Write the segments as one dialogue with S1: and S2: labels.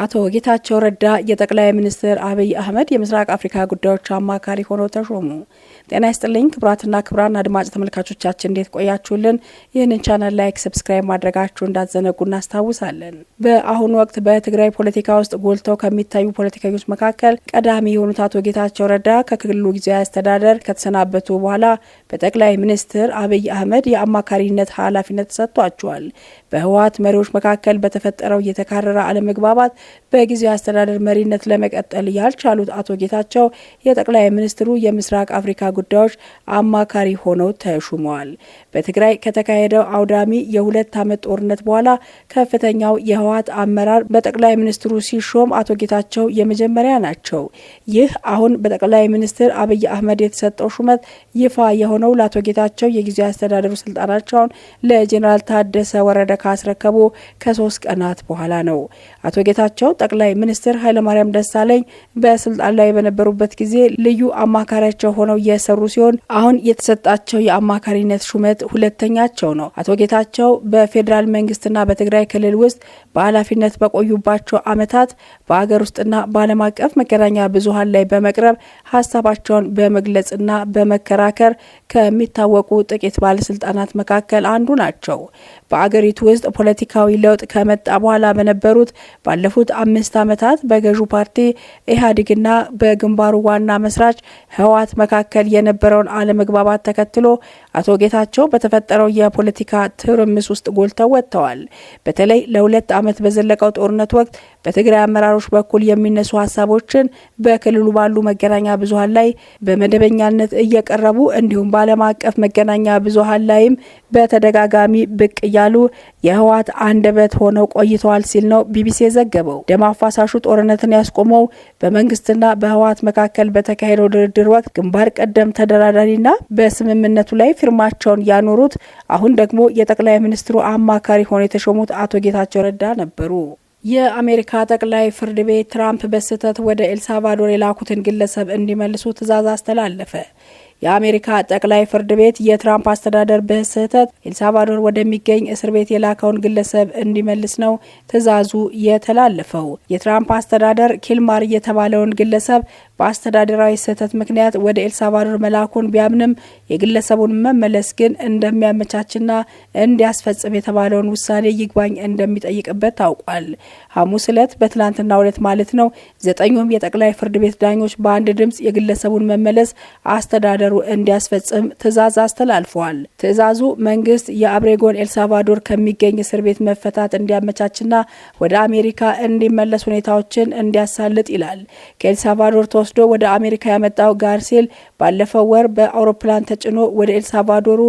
S1: አቶ ጌታቸው ረዳ የጠቅላይ ሚኒስትር አብይ አህመድ የምስራቅ አፍሪካ ጉዳዮች አማካሪ ሆነው ተሾሙ። ጤና ይስጥልኝ ክቡራትና ክቡራን አድማጭ ተመልካቾቻችን እንዴት ቆያችሁልን? ይህንን ቻናል ላይክ፣ ሰብስክራይብ ማድረጋችሁ እንዳትዘነጉ እናስታውሳለን። በአሁኑ ወቅት በትግራይ ፖለቲካ ውስጥ ጎልተው ከሚታዩ ፖለቲከኞች መካከል ቀዳሚ የሆኑት አቶ ጌታቸው ረዳ ከክልሉ ጊዜያዊ አስተዳደር ከተሰናበቱ በኋላ በጠቅላይ ሚኒስትር አብይ አህመድ የአማካሪነት ኃላፊነት ተሰጥቷቸዋል። በህወሓት መሪዎች መካከል በተፈጠረው የተካረረ አለመግባባት በጊዜያዊ አስተዳደር መሪነት ለመቀጠል ያልቻሉት አቶ ጌታቸው የጠቅላይ ሚኒስትሩ የምስራቅ አፍሪካ ጉዳዮች አማካሪ ሆነው ተሹመዋል። በትግራይ ከተካሄደው አውዳሚ የሁለት ዓመት ጦርነት በኋላ ከፍተኛው የህወሓት አመራር በጠቅላይ ሚኒስትሩ ሲሾም አቶ ጌታቸው የመጀመሪያ ናቸው። ይህ አሁን በጠቅላይ ሚኒስትር አብይ አህመድ የተሰጠው ሹመት ይፋ የሆነው ለአቶ ጌታቸው የጊዜያዊ አስተዳደሩ ስልጣናቸውን ለጄኔራል ታደሰ ወረደ ካስረከቡ ከ3 ቀናት በኋላ ነው። አቶ ጌታቸው ጠቅላይ ሚኒስትር ኃይለማርያም ደሳለኝ በስልጣን ላይ በነበሩበት ጊዜ ልዩ አማካሪያቸው ሆነው የሰሩ ሲሆን አሁን የተሰጣቸው የአማካሪነት ሹመት ሁለተኛቸው ነው። አቶ ጌታቸው በፌዴራል መንግስትና በትግራይ ክልል ውስጥ በኃላፊነት በቆዩባቸው ዓመታት በአገር ውስጥና በዓለም አቀፍ መገናኛ ብዙሃን ላይ በመቅረብ ሀሳባቸውን በመግለጽና በመከራከር ከሚታወቁ ጥቂት ባለስልጣናት መካከል አንዱ ናቸው። በአገሪቱ ውስጥ ፖለቲካዊ ለውጥ ከመጣ በኋላ በነበሩት ባለፉት 5 ዓመታት በገዢው ፓርቲ ኢህአዴግና በግንባሩ ዋና መስራች ህወሓት መካከል የነበረውን አለመግባባት ተከትሎ አቶ ጌታቸው በተፈጠረው የፖለቲካ ትርምስ ውስጥ ጎልተው ወጥተዋል። በተለይ ለ2 ዓመት በዘለቀው ጦርነት ወቅት በትግራይ አመራሮች በኩል የሚነሱ ሀሳቦችን በክልሉ ባሉ መገናኛ ብዙሃን ላይ በመደበኛነት እየቀረቡ እንዲሁም በዓለም አቀፍ መገናኛ ብዙሃን ላይም በተደጋጋሚ ብቅ እያሉ የህወሓት አንደበት ሆነው ቆይተዋል ሲል ነው ቢቢሲ የዘገበው። ደም አፋሳሹ ጦርነትን ያስቆመው በመንግስትና በህወሓት መካከል በተካሄደው ድርድር ወቅት ግንባር ቀደም ተደራዳሪና በስምምነቱ ላይ ፊርማቸውን ያኖሩት አሁን ደግሞ የጠቅላይ ሚኒስትሩ አማካሪ ሆነው የተሾሙት አቶ ጌታቸው ረዳ ነበሩ። የአሜሪካ ጠቅላይ ፍርድ ቤት ትራምፕ በስህተት ወደ ኤልሳልቫዶር የላኩትን ግለሰብ እንዲመልሱ ትዕዛዝ አስተላለፈ። የአሜሪካ ጠቅላይ ፍርድ ቤት የትራምፕ አስተዳደር በስህተት ኤልሳልቫዶር ወደሚገኝ እስር ቤት የላከውን ግለሰብ እንዲመልስ ነው ትዕዛዙ የተላለፈው። የትራምፕ አስተዳደር ኪልማር የተባለውን ግለሰብ በአስተዳደራዊ ስህተት ምክንያት ወደ ኤልሳልቫዶር መላኩን ቢያምንም የግለሰቡን መመለስ ግን እንደሚያመቻችና እንዲያስፈጽም የተባለውን ውሳኔ ይግባኝ እንደሚጠይቅበት ታውቋል። ሐሙስ ዕለት በትላንትናው ዕለት ማለት ነው 9ኙም የጠቅላይ ፍርድ ቤት ዳኞች በአንድ ድምጽ የግለሰቡን መመለስ አስተዳደሩ እንዲያስፈጽም ትዕዛዝ አስተላልፈዋል። ትዕዛዙ መንግስት የአብሬጎን ኤልሳልቫዶር ከሚገኝ እስር ቤት መፈታት እንዲያመቻችና ወደ አሜሪካ እንዲመለስ ሁኔታዎችን እንዲያሳልጥ ይላል። ከኤልሳልቫዶር ተወስዶ ወደ አሜሪካ ያመጣው ጋርሴል ባለፈው ወር በአውሮፕላን ተጭኖ ወደ ኤልሳልቫዶሩ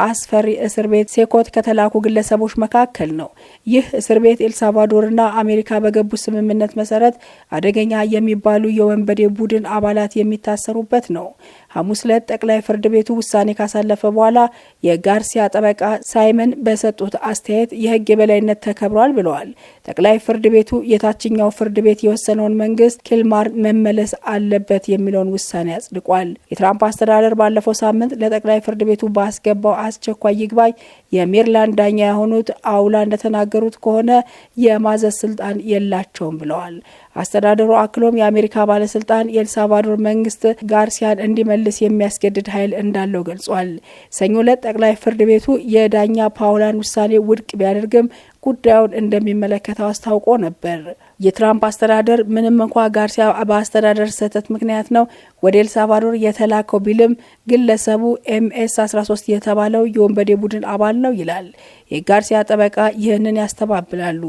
S1: አስፈሪ እስር ቤት ሴኮት ከተላኩ ግለሰቦች መካከል ነው። ይህ እስር ቤት ኤልሳልቫዶርና አሜሪካ በገቡት ስምምነት መሰረት አደገኛ የሚባሉ የወንበዴ ቡድን አባላት የሚታሰሩበት ነው። ሐሙስ ዕለት ጠቅላይ ፍርድ ቤቱ ውሳኔ ካሳለፈ በኋላ የጋርሲያ ጠበቃ ሳይመን በሰጡት አስተያየት የህግ የበላይነት ተከብሯል ብለዋል። ጠቅላይ ፍርድ ቤቱ የታችኛው ፍርድ ቤት የወሰነውን መንግስት ኪልማር መመለስ አለበት የሚለውን ውሳኔ አጽድቋል። የትራምፕ አስተዳደር ባለፈው ሳምንት ለጠቅላይ ፍርድ ቤቱ ባስገባው አስቸኳይ ይግባኝ የሜሪላንድ ዳኛ የሆኑት አውላ እንደተናገሩት ከሆነ የማዘዝ ስልጣን የላቸውም ብለዋል። አስተዳደሩ አክሎም የአሜሪካ ባለስልጣን የኤልሳልቫዶር መንግስት ጋርሲያን እንዲመልስ የሚያስገድድ ኃይል እንዳለው ገልጿል። ሰኞ ዕለት ጠቅላይ ፍርድ ቤቱ የዳኛ ፓውላን ውሳኔ ውድቅ ቢያደርግም ጉዳዩን እንደሚመለከተው አስታውቆ ነበር። የትራምፕ አስተዳደር ምንም እንኳ ጋርሲያ በአስተዳደር ስህተት ምክንያት ነው ወደ ኤልሳልቫዶር የተላከው ቢልም ግለሰቡ MS-13 የተባለው የወንበዴ ቡድን አባል ነው ይላል። የጋርሲያ ጠበቃ ይህንን ያስተባብላሉ።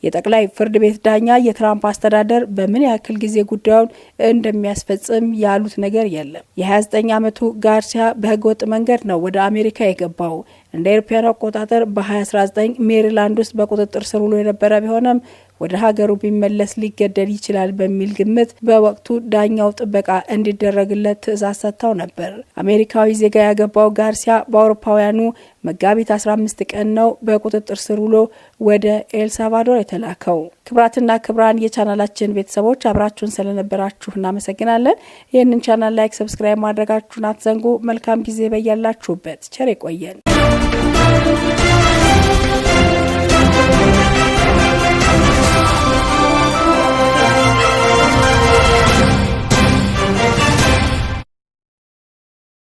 S1: የጠቅላይ ፍርድ ቤት ዳኛ የትራምፕ አስተዳደር በምን ያክል ጊዜ ጉዳዩን እንደሚያስፈጽም ያሉት ነገር የለም። የ29 ዓመቱ ጋርሲያ በህገወጥ መንገድ ነው ወደ አሜሪካ የገባው። እንደ አውሮፓውያን አቆጣጠር በ2019 ሜሪላንድ ውስጥ በቁጥጥር ስር ውሎ የነበረ ቢሆንም ወደ ሀገሩ ቢመለስ ሊገደል ይችላል በሚል ግምት በወቅቱ ዳኛው ጥበቃ እንዲደረግለት ትዕዛዝ ሰጥተው ነበር። አሜሪካዊ ዜጋ ያገባው ጋርሲያ በአውሮፓውያኑ መጋቢት 15 ቀን ነው በቁጥጥር ስር ውሎ ወደ ኤልሳልቫዶር የተላከው። ክብራትና ክብራን የቻናላችን ቤተሰቦች አብራችሁን ስለነበራችሁ እናመሰግናለን። ይህንን ቻናል ላይክ፣ ሰብስክራይብ ማድረጋችሁን አትዘንጉ። መልካም ጊዜ በያላችሁበት ቸር ይቆየን።